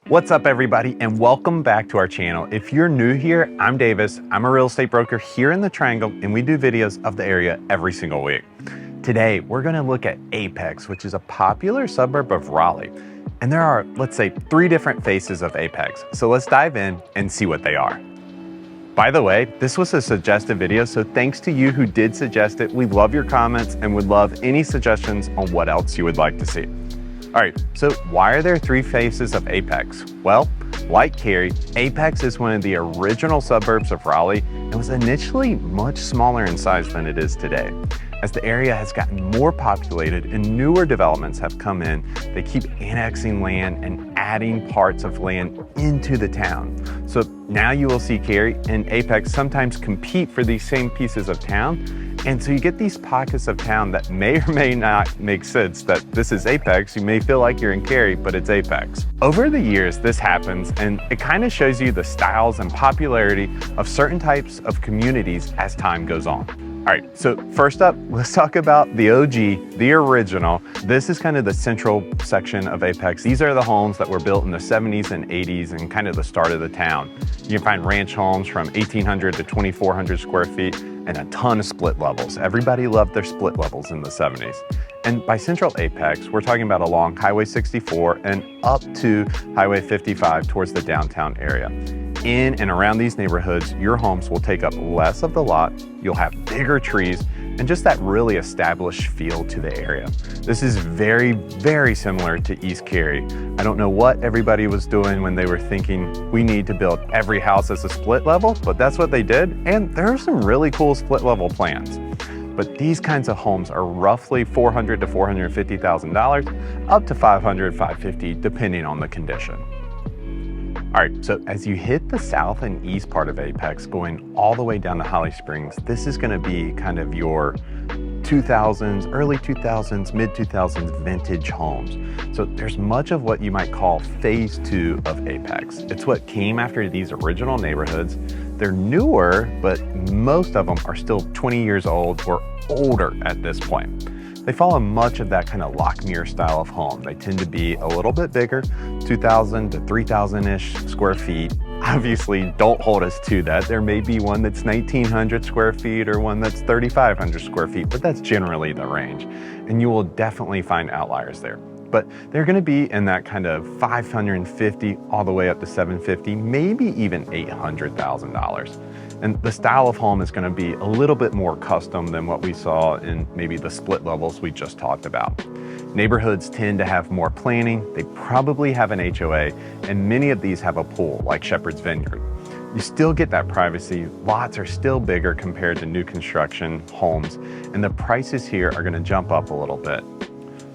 What's up everybody, and welcome back to our channel. If you're new here, I'm Davis. I'm a real estate broker here in the Triangle, and we do videos of the area every single week. Today, we're gonna look at Apex, which is a popular suburb of Raleigh. And there are, let's say, 3 different faces of Apex. So let's dive in and see what they are. By the way, this was a suggested video, so thanks to you who did suggest it. We love your comments and would love any suggestions on what else you would like to see. All right, so why are there 3 faces of Apex? Well, like Cary, Apex is one of the original suburbs of Raleigh and was initially much smaller in size than it is today. As the area has gotten more populated and newer developments have come in, they keep annexing land and adding parts of land into the town. So now you will see Cary and Apex sometimes compete for these same pieces of town. And so you get these pockets of town that may or may not make sense that this is Apex. You may feel like you're in Cary, but it's Apex. Over the years, this happens, and it kind of shows you the styles and popularity of certain types of communities as time goes on. All right, so first up, let's talk about the OG, the original. This is kind of the central section of Apex. These are the homes that were built in the 70s and 80s and kind of the start of the town. You can find ranch homes from 1,800 to 2,400 square feet and a ton of split levels. Everybody loved their split levels in the 70s. And by central Apex, we're talking about along Highway 64 and up to Highway 55 towards the downtown area. In and around these neighborhoods, your homes will take up less of the lot, you'll have bigger trees, and just that really established feel to the area. This is very, very similar to East Cary. I don't know what everybody was doing when they were thinking we need to build every house as a split level, but that's what they did, and there are some really cool split level plans. But these kinds of homes are roughly $400,000 to $450,000, up to $500,000, $550,000, depending on the condition. All right, so as you hit the south and east part of Apex, going all the way down to Holly Springs, this is gonna be kind of your 2000s, early 2000s, mid 2000s vintage homes. So there's much of what you might call phase 2 of Apex. It's what came after these original neighborhoods. They're newer, but most of them are still 20 years old or older at this point. They follow much of that kind of Lockmere style of home. They tend to be a little bit bigger, 2,000 to 3,000-ish square feet. Obviously, don't hold us to that. There may be one that's 1,900 square feet or one that's 3,500 square feet, but that's generally the range. And you will definitely find outliers there. But they're gonna be in that kind of $550 all the way up to $750, maybe even $800,000. And the style of home is gonna be a little bit more custom than what we saw in maybe the split levels we just talked about. Neighborhoods tend to have more planning, they probably have an HOA, and many of these have a pool, like Shepherd's Vineyard. You still get that privacy, lots are still bigger compared to new construction homes, and the prices here are gonna jump up a little bit.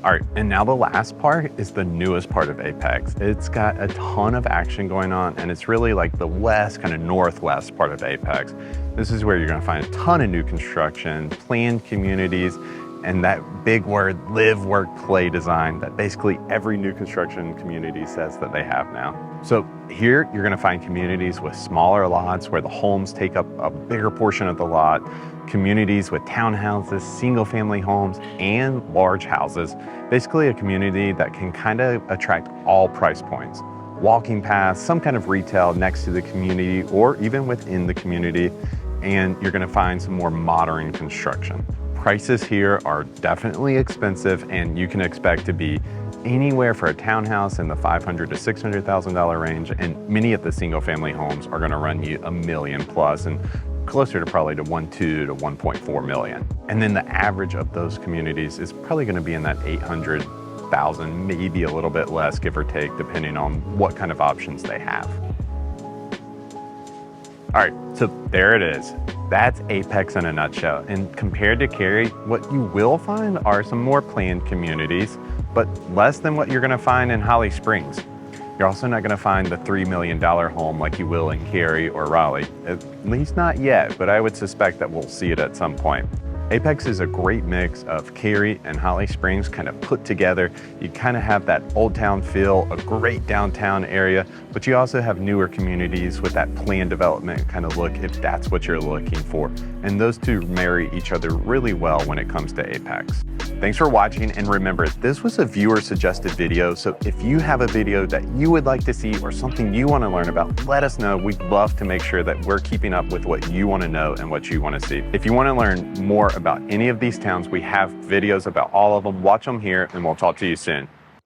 All right, and now the last part is the newest part of Apex. It's got a ton of action going on, and it's really like the west, kind of northwest part of Apex. This is where you're gonna find a ton of new construction, planned communities, and that big word, live, work, play design that basically every new construction community says that they have now. So here you're gonna find communities with smaller lots where the homes take up a bigger portion of the lot, communities with townhouses, single family homes, and large houses. Basically a community that can kind of attract all price points. Walking paths, some kind of retail next to the community or even within the community, and you're gonna find some more modern construction. Prices here are definitely expensive, and you can expect to be anywhere for a townhouse in the $500,000 to $600,000 range, and many of the single family homes are gonna run you $1 million plus, and closer to probably to 1.2 to 1.4 million. And then the average of those communities is probably gonna be in that 800,000, maybe a little bit less, give or take, depending on what kind of options they have. All right, so there it is. That's Apex in a nutshell. And compared to Cary, what you will find are some more planned communities, but less than what you're gonna find in Holly Springs. You're also not gonna find the $3 million home like you will in Cary or Raleigh, at least not yet, but I would suspect that we'll see it at some point. Apex is a great mix of Cary and Holly Springs kind of put together. You kind of have that old town feel, a great downtown area, but you also have newer communities with that planned development kind of look if that's what you're looking for. And those two marry each other really well when it comes to Apex. Thanks for watching, and remember, this was a viewer suggested video, so if you have a video that you would like to see or something you want to learn about, let us know. We'd love to make sure that we're keeping up with what you want to know and what you want to see. If you want to learn more about any of these towns, we have videos about all of them. Watch them here, and we'll talk to you soon.